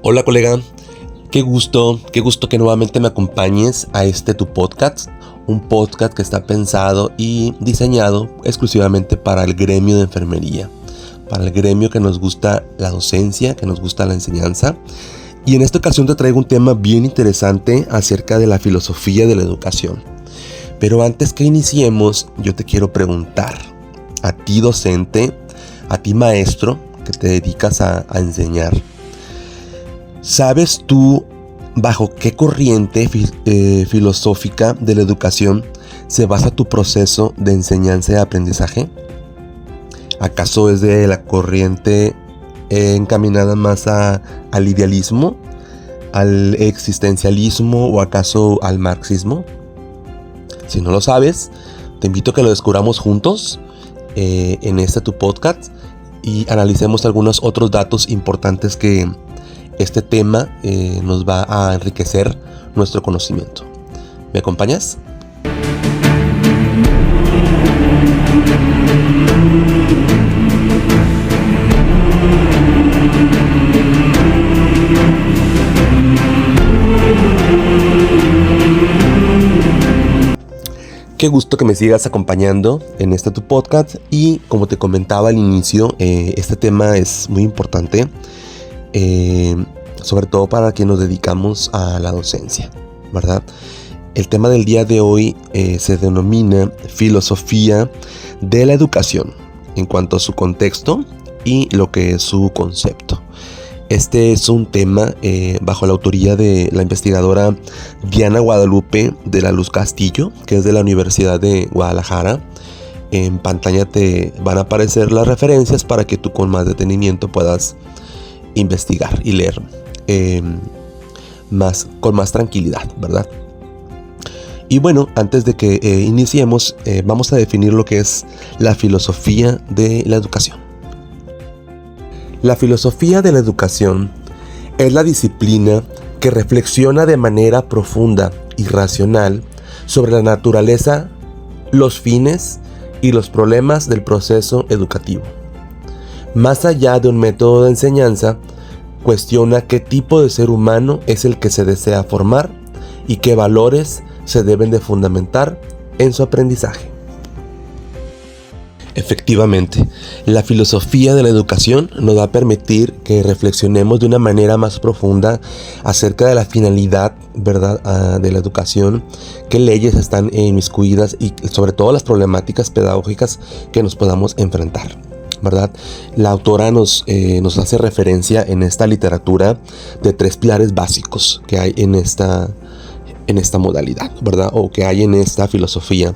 Hola colega, qué gusto que nuevamente me acompañes a tu podcast, un podcast que está pensado y diseñado exclusivamente para el gremio de enfermería, para el gremio que nos gusta la docencia, que nos gusta la enseñanza. Y en esta ocasión te traigo un tema bien interesante acerca de la filosofía de la educación. Pero antes que iniciemos, yo te quiero preguntar, a ti docente, a ti maestro que te dedicas a enseñar, ¿sabes tú bajo qué corriente filosófica de la educación se basa tu proceso de enseñanza y aprendizaje? ¿Acaso es de la corriente encaminada más al idealismo, al existencialismo o acaso al marxismo? Si no lo sabes, te invito a que lo descubramos juntos en tu podcast y analicemos algunos otros datos importantes que este tema nos va a enriquecer nuestro conocimiento. ¿Me acompañas? Qué gusto que me sigas acompañando en tu podcast y como te comentaba al inicio, este tema es muy importante, sobre todo para quienes nos dedicamos a la docencia, ¿verdad? El tema del día de hoy se denomina filosofía de la educación en cuanto a su contexto y lo que es su concepto. Este es un tema bajo la autoría de la investigadora Diana Guadalupe de la Luz Castillo, que es de la Universidad de Guadalajara. En pantalla te van a aparecer las referencias para que tú con más detenimiento puedas investigar y leer con más tranquilidad, ¿verdad? Y bueno, antes de que iniciemos, vamos a definir lo que es la filosofía de la educación. La filosofía de la educación es la disciplina que reflexiona de manera profunda y racional sobre la naturaleza, los fines y los problemas del proceso educativo. Más allá de un método de enseñanza, cuestiona qué tipo de ser humano es el que se desea formar y qué valores se deben de fundamentar en su aprendizaje. Efectivamente, la filosofía de la educación nos va a permitir que reflexionemos de una manera más profunda acerca de la finalidad, ¿verdad?, de la educación, qué leyes están inmiscuidas y sobre todo las problemáticas pedagógicas que nos podamos enfrentar, ¿verdad? La autora nos hace referencia en esta literatura de 3 pilares básicos que hay en esta modalidad, ¿verdad? O que hay en esta filosofía,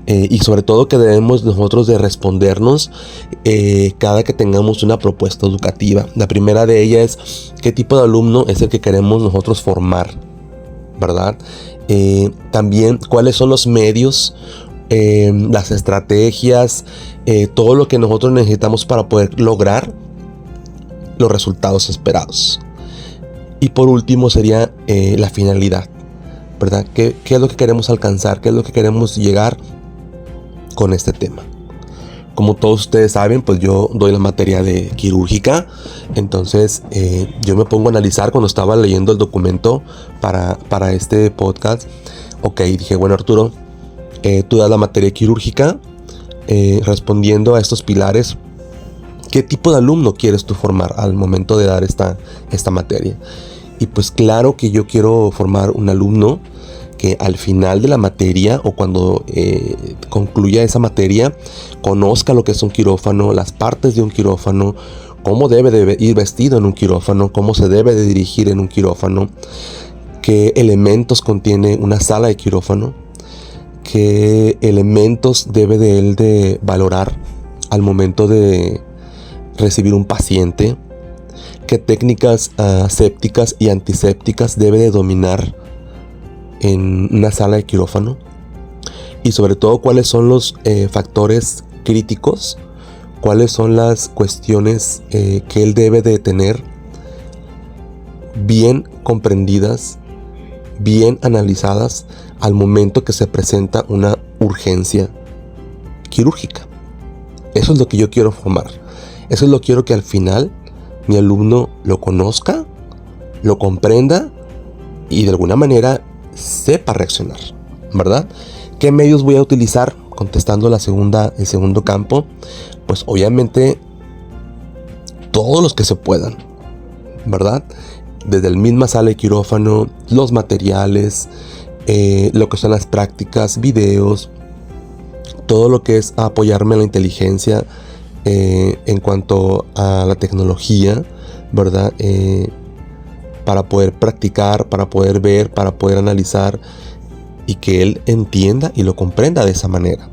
y sobre todo que debemos nosotros de respondernos cada que tengamos una propuesta educativa. La primera de ellas es qué tipo de alumno es el que queremos nosotros formar, ¿verdad? También cuáles son los medios, las estrategias, todo lo que nosotros necesitamos para poder lograr los resultados esperados. Y por último sería la finalidad, ¿verdad? ¿Qué es lo que queremos alcanzar? ¿Qué es lo que queremos llegar con este tema? Como todos ustedes saben, pues yo doy la materia de quirúrgica. Entonces yo me pongo a analizar cuando estaba leyendo el documento para este podcast. Ok, dije, bueno Arturo, tú das la materia quirúrgica, respondiendo a estos pilares, ¿qué tipo de alumno quieres tú formar al momento de dar esta materia? Y pues claro que yo quiero formar un alumno que al final de la materia o cuando concluya esa materia conozca lo que es un quirófano, las partes de un quirófano, cómo debe de ir vestido en un quirófano, cómo se debe de dirigir en un quirófano, qué elementos contiene una sala de quirófano, qué elementos debe de él de valorar al momento de recibir un paciente, qué técnicas sépticas y antisépticas debe de dominar en una sala de quirófano, y sobre todo cuáles son los factores críticos, cuáles son las cuestiones que él debe de tener bien comprendidas, bien analizadas al momento que se presenta una urgencia quirúrgica. Eso es lo que yo quiero formar. Eso es lo que quiero que al final mi alumno lo conozca, lo comprenda y de alguna manera sepa reaccionar, ¿verdad? ¿Qué medios voy a utilizar? Contestando el segundo campo, pues obviamente todos los que se puedan, ¿verdad? Desde el misma sala de quirófano, los materiales, lo que son las prácticas, videos, todo lo que es apoyarme en la inteligencia en cuanto a la tecnología, ¿verdad? Para poder practicar, para poder ver, para poder analizar y que él entienda y lo comprenda de esa manera.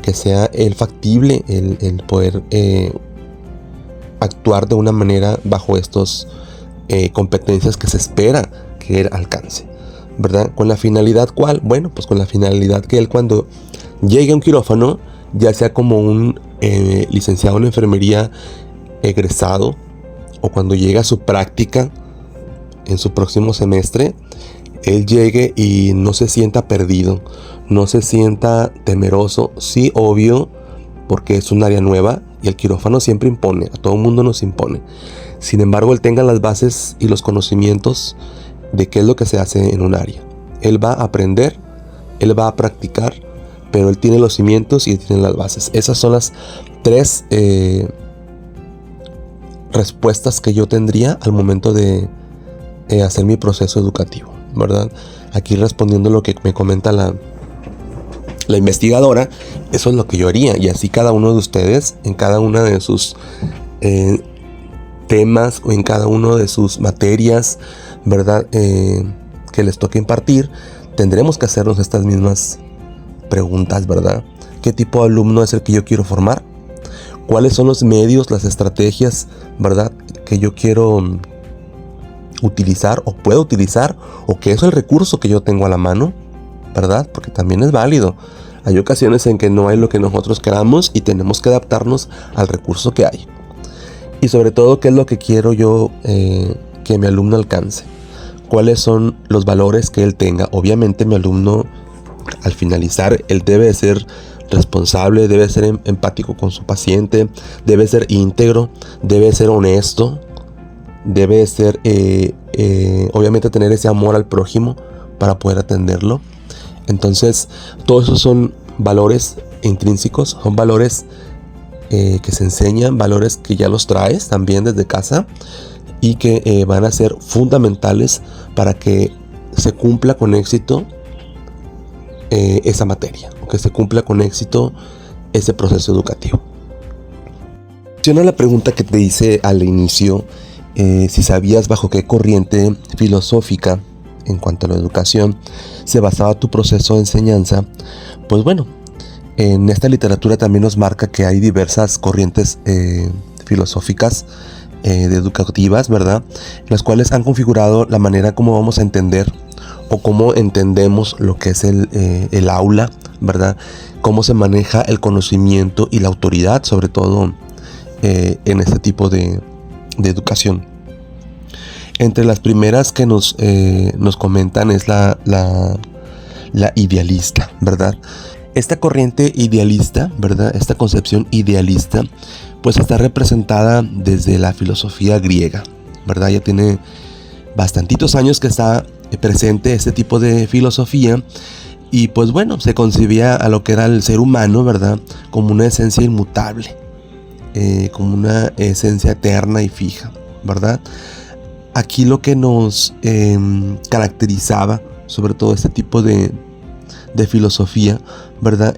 Que sea el factible el poder actuar de una manera bajo estas competencias que se espera que él alcance, ¿verdad? ¿Con la finalidad cuál? Bueno, pues con la finalidad que él cuando llegue a un quirófano, ya sea como un licenciado en enfermería egresado o cuando llegue a su práctica en su próximo semestre, él llegue y no se sienta perdido, no se sienta temeroso. Sí, obvio, porque es un área nueva y el quirófano siempre impone, a todo el mundo nos impone. Sin embargo, él tenga las bases y los conocimientos de qué es lo que se hace en un área. Él va a aprender, él va a practicar, pero él tiene los cimientos y él tiene las bases. Esas son las 3 respuestas que yo tendría al momento de hacer mi proceso educativo, ¿verdad? Aquí respondiendo lo que me comenta la investigadora, eso es lo que yo haría, y así cada uno de ustedes en cada una de sus temas o en cada una de sus materias, ¿verdad? Que les toque impartir, tendremos que hacernos estas mismas preguntas, ¿verdad? ¿Qué tipo de alumno es el que yo quiero formar? ¿Cuáles son los medios, las estrategias, ¿verdad? Que yo quiero utilizar o puedo utilizar, o qué es el recurso que yo tengo a la mano, ¿verdad? Porque también es válido. Hay ocasiones en que no hay lo que nosotros queramos y tenemos que adaptarnos al recurso que hay. Y sobre todo, ¿qué es lo que quiero yo que mi alumno alcance? ¿Cuáles son los valores que él tenga? Obviamente mi alumno, al finalizar, él debe ser responsable, debe ser empático con su paciente, debe ser íntegro, debe ser honesto, debe ser obviamente tener ese amor al prójimo para poder atenderlo. Entonces todos esos son valores intrínsecos, son valores que se enseñan, valores que ya los traes también desde casa y que van a ser fundamentales para que se cumpla con éxito esa materia, que se cumpla con éxito ese proceso educativo. Relaciona la pregunta que te hice al inicio, si sabías bajo qué corriente filosófica en cuanto a la educación se basaba tu proceso de enseñanza. Pues bueno, en esta literatura también nos marca que hay diversas corrientes filosóficas educativas, ¿verdad? Las cuales han configurado la manera como vamos a entender o cómo entendemos lo que es el aula, ¿verdad? Cómo se maneja el conocimiento y la autoridad, sobre todo en este tipo de educación. Entre las primeras que nos comentan es la idealista, ¿verdad? Esta corriente idealista, ¿verdad? Esta concepción idealista, pues está representada desde la filosofía griega, ¿verdad? Ya tiene bastantitos años que está presente este tipo de filosofía y pues bueno, se concebía a lo que era el ser humano, ¿verdad? Como una esencia inmutable, como una esencia eterna y fija, ¿verdad? Aquí lo que nos caracterizaba, sobre todo este tipo de filosofía, ¿verdad?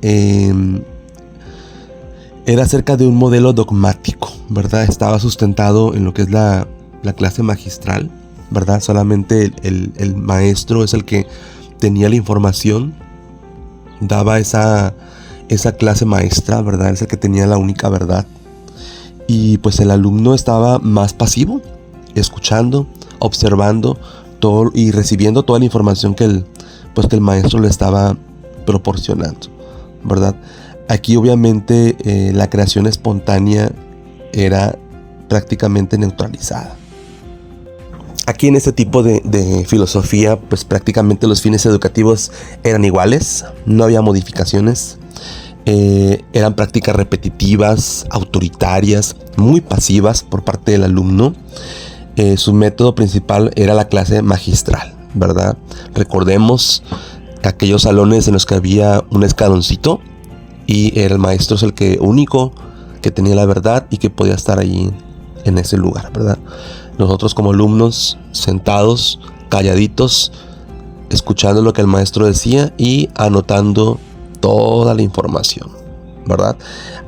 Era acerca de un modelo dogmático, ¿verdad? Estaba sustentado en lo que es la clase magistral, ¿verdad? Solamente el maestro es el que tenía la información, daba esa clase maestra, ¿verdad? Es el que tenía la única verdad. Y pues el alumno estaba más pasivo, escuchando, observando todo y recibiendo toda la información que el maestro le estaba proporcionando, ¿verdad? Aquí obviamente la creación espontánea era prácticamente neutralizada. Aquí en este tipo de filosofía, pues prácticamente los fines educativos eran iguales, no había modificaciones, eran prácticas repetitivas, autoritarias, muy pasivas por parte del alumno. Su método principal era la clase magistral, ¿verdad? Recordemos aquellos salones en los que había un escaloncito y el maestro es el que único que tenía la verdad y que podía estar allí en ese lugar, ¿verdad? Nosotros como alumnos sentados, calladitos, escuchando lo que el maestro decía y anotando toda la información, ¿verdad?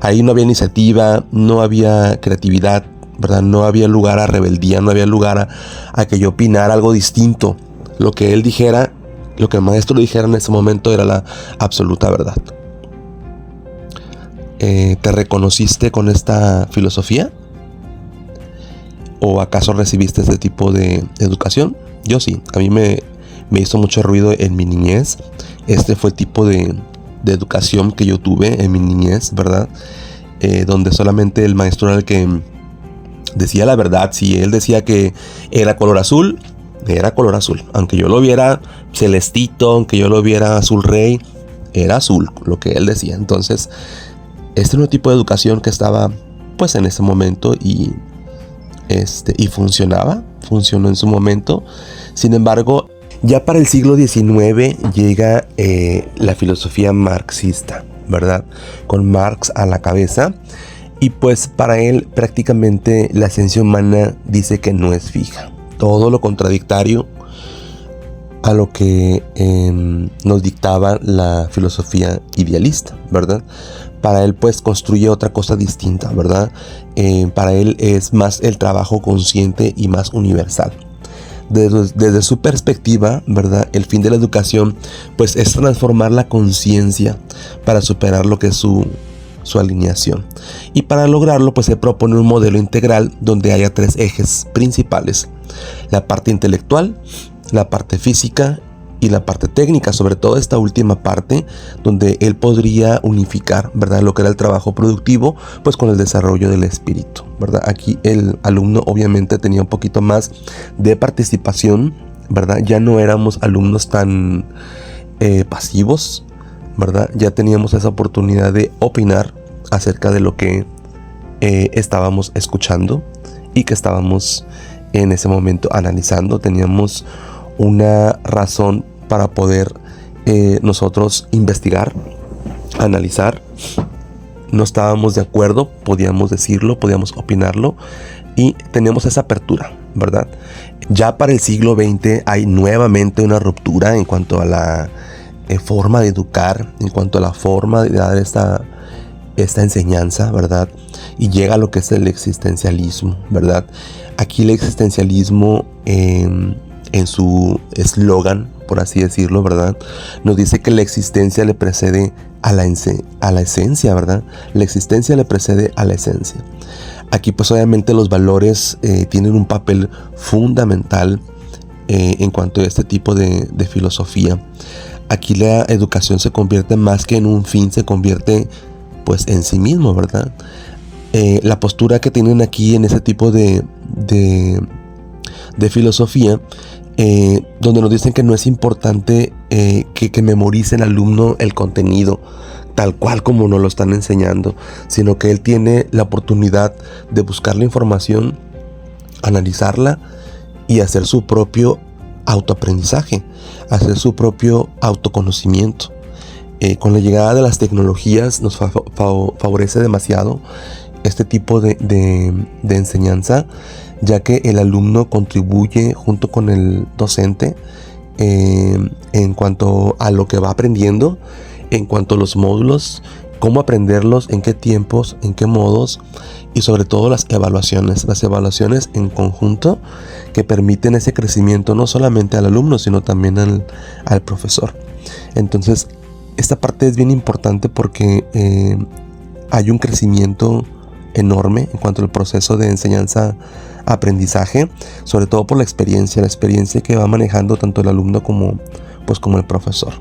Ahí no había iniciativa, no había creatividad, ¿verdad? No había lugar a rebeldía, no había lugar a que yo opinara algo distinto. Lo que él dijera, lo que el maestro dijera en ese momento era la absoluta verdad. ¿Te reconociste con esta filosofía? ¿O acaso recibiste este tipo de educación? Yo sí, a mí me hizo mucho ruido en mi niñez. Este fue el tipo de educación que yo tuve en mi niñez, ¿verdad? Donde solamente el maestro era el que decía la verdad. Si él decía que era color azul, era color azul. Aunque yo lo viera celestito, aunque yo lo viera azul rey, era azul lo que él decía. Entonces, este era un tipo de educación que estaba pues en ese momento y funcionó en su momento. Sin embargo, ya para el siglo XIX llega la filosofía marxista, ¿verdad? Con Marx a la cabeza. Y pues para él prácticamente la esencia humana dice que no es fija. Todo lo contradictorio a lo que nos dictaba la filosofía idealista, ¿verdad? Para él pues construye otra cosa distinta, ¿verdad? Para él es más el trabajo consciente y más universal. Desde su perspectiva, ¿verdad? El fin de la educación pues es transformar la conciencia para superar lo que es su alineación. Y para lograrlo pues se propone un modelo integral donde haya 3 ejes principales: la parte intelectual, la parte física y la parte técnica, sobre todo esta última parte, donde él podría unificar, ¿verdad?, lo que era el trabajo productivo, pues con el desarrollo del espíritu, ¿verdad? Aquí el alumno obviamente tenía un poquito más de participación, ¿verdad? Ya no éramos alumnos tan pasivos, ¿verdad? Ya teníamos esa oportunidad de opinar acerca de lo que estábamos escuchando y que estábamos en ese momento analizando. Teníamos una razón para poder nosotros investigar, analizar. No estábamos de acuerdo, podíamos decirlo, podíamos opinarlo y teníamos esa apertura, ¿verdad? Ya para el siglo XX hay nuevamente una ruptura en cuanto a la forma de educar, en cuanto a la forma de dar esta enseñanza, ¿verdad? Y llega lo que es el existencialismo, ¿verdad? Aquí el existencialismo en su eslogan, por así decirlo, ¿verdad?, nos dice que la existencia le precede a la esencia, ¿verdad? La existencia le precede a la esencia. Aquí pues obviamente los valores tienen un papel fundamental en cuanto a este tipo de filosofía. Aquí la educación se convierte más que en un fin, se convierte pues en sí mismo, ¿verdad? La postura que tienen aquí en ese tipo de filosofía, donde nos dicen que no es importante que memorice el alumno el contenido tal cual como nos lo están enseñando, sino que él tiene la oportunidad de buscar la información, analizarla y hacer su propio autoaprendizaje, hacer su propio autoconocimiento. Con la llegada de las tecnologías nos favorece demasiado este tipo de enseñanza, ya que el alumno contribuye junto con el docente en cuanto a lo que va aprendiendo, en cuanto a los módulos, cómo aprenderlos, en qué tiempos, en qué modos, y sobre todo las evaluaciones en conjunto que permiten ese crecimiento no solamente al alumno, sino también al profesor. Entonces, esta parte es bien importante porque hay un crecimiento enorme en cuanto al proceso de enseñanza-aprendizaje, sobre todo por la experiencia que va manejando tanto el alumno como el profesor.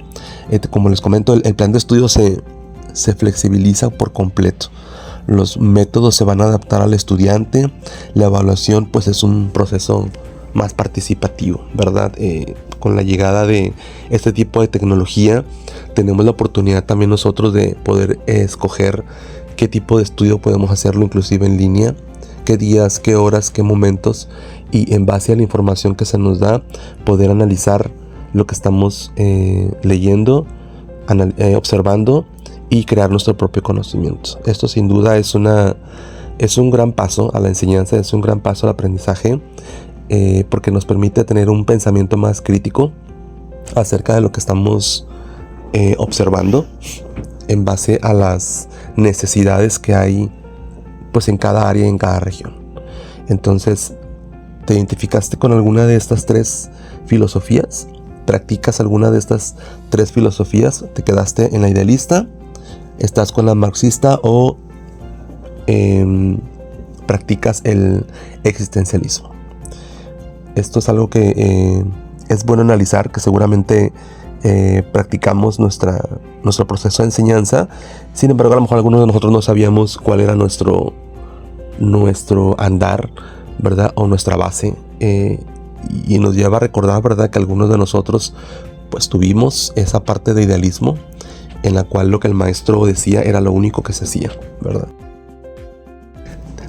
Como les comento, el plan de estudio se flexibiliza por completo. Los métodos se van a adaptar al estudiante. La evaluación pues es un proceso más participativo, ¿verdad? Con la llegada de este tipo de tecnología tenemos la oportunidad también nosotros de poder escoger qué tipo de estudio podemos hacerlo, inclusive en línea, qué días, qué horas, qué momentos, y en base a la información que se nos da, poder analizar lo que estamos leyendo, observando y crear nuestro propio conocimiento. Esto sin duda es un gran paso a la enseñanza, es un gran paso al aprendizaje, porque nos permite tener un pensamiento más crítico acerca de lo que estamos observando en base a las necesidades que hay pues en cada área, en cada región. Entonces, ¿te identificaste con alguna de estas 3 filosofías? ¿Practicas alguna de estas 3 filosofías? ¿Te quedaste en la idealista? ¿Estás con la marxista o practicas el existencialismo? Esto es algo que es bueno analizar, que seguramente practicamos nuestro proceso de enseñanza. Sin embargo, a lo mejor algunos de nosotros no sabíamos cuál era nuestro andar, ¿verdad? O nuestra base. Y nos lleva a recordar, ¿verdad?, que algunos de nosotros pues tuvimos esa parte de idealismo en la cual lo que el maestro decía era lo único que se hacía, ¿verdad?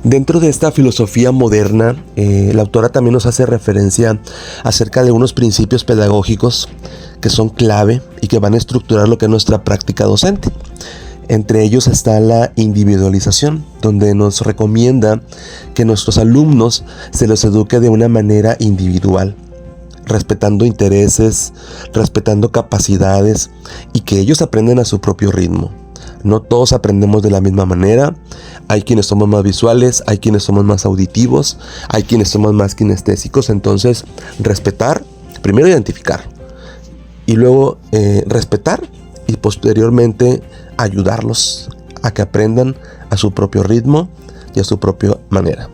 Dentro de esta filosofía moderna, la autora también nos hace referencia acerca de unos principios pedagógicos que son clave y que van a estructurar lo que es nuestra práctica docente. Entre ellos está la individualización, donde nos recomienda que nuestros alumnos se los eduque de una manera individual, respetando intereses, respetando capacidades y que ellos aprendan a su propio ritmo. No todos aprendemos de la misma manera. Hay quienes somos más visuales, hay quienes somos más auditivos, hay quienes somos más kinestésicos. Entonces, respetar, primero identificar y luego respetar y posteriormente ayudarlos a que aprendan a su propio ritmo y a su propia manera.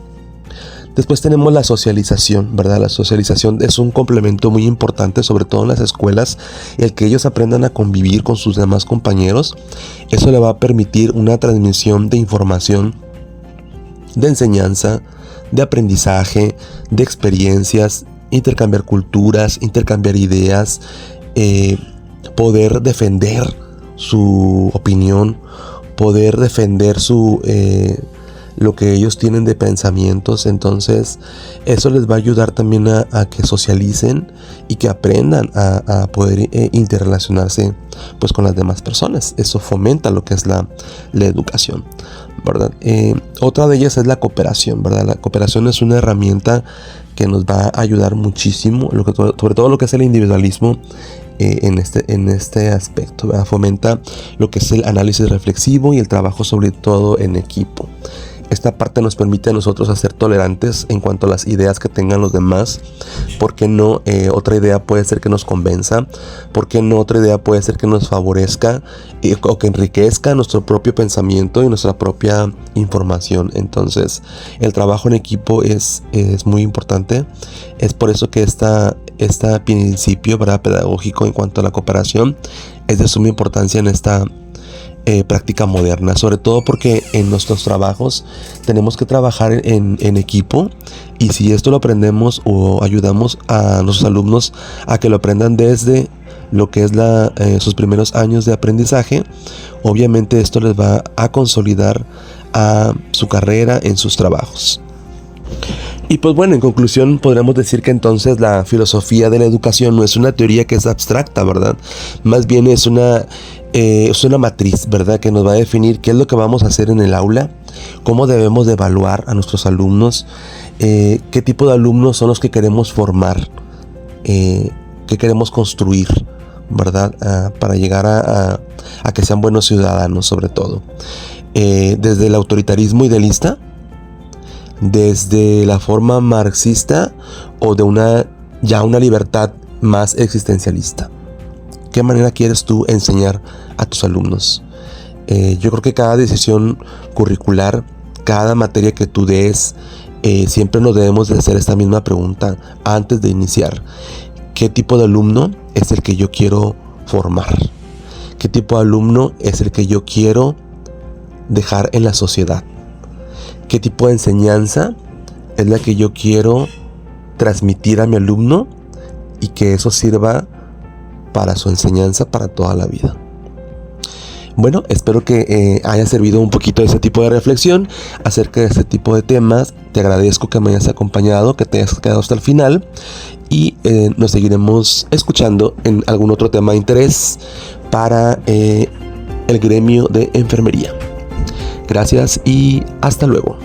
Después tenemos la socialización, ¿verdad? La socialización es un complemento muy importante, sobre todo en las escuelas, el que ellos aprendan a convivir con sus demás compañeros. Eso le va a permitir una transmisión de información, de enseñanza, de aprendizaje, de experiencias, intercambiar culturas, intercambiar ideas, poder defender su opinión, poder defender lo que ellos tienen de pensamientos. Entonces eso les va a ayudar también a que socialicen y que aprendan a poder interrelacionarse pues con las demás personas. Eso fomenta lo que es la educación, ¿verdad? Otra de ellas es la cooperación, ¿verdad? La cooperación es una herramienta que nos va a ayudar muchísimo, sobre todo lo que es el individualismo. En este aspecto, ¿verdad? Fomenta lo que es el análisis reflexivo y el trabajo sobre todo en equipo. Esta parte nos permite a nosotros ser tolerantes en cuanto a las ideas que tengan los demás. ¿Por qué no? Otra idea puede ser que nos convenza. ¿Por qué no? Otra idea puede ser que nos favorezca o que enriquezca nuestro propio pensamiento y nuestra propia información. Entonces, el trabajo en equipo es muy importante. Es por eso que este principio, ¿verdad?, pedagógico en cuanto a la cooperación es de suma importancia en esta práctica moderna, sobre todo porque en nuestros trabajos tenemos que trabajar en equipo, y si esto lo aprendemos o ayudamos a nuestros alumnos a que lo aprendan desde lo que es sus primeros años de aprendizaje, obviamente esto les va a consolidar a su carrera en sus trabajos. Y pues bueno, en conclusión podríamos decir que entonces la filosofía de la educación no es una teoría que es abstracta, ¿verdad? Más bien es una matriz, ¿verdad?, que nos va a definir qué es lo que vamos a hacer en el aula, cómo debemos de evaluar a nuestros alumnos, qué tipo de alumnos son los que queremos formar, qué queremos construir, ¿verdad?, para llegar a que sean buenos ciudadanos, sobre todo. Desde el autoritarismo idealista, desde la forma marxista o de una libertad más existencialista. ¿Qué manera quieres tú enseñar a tus alumnos? Yo creo que cada decisión curricular, cada materia que tú des, siempre nos debemos de hacer esta misma pregunta antes de iniciar. ¿Qué tipo de alumno es el que yo quiero formar? ¿Qué tipo de alumno es el que yo quiero dejar en la sociedad? ¿Qué tipo de enseñanza es la que yo quiero transmitir a mi alumno y que eso sirva para su enseñanza para toda la vida? Bueno, espero que haya servido un poquito de ese tipo de reflexión acerca de este tipo de temas. Te agradezco que me hayas acompañado, que te hayas quedado hasta el final y nos seguiremos escuchando en algún otro tema de interés para el gremio de enfermería. Gracias y hasta luego.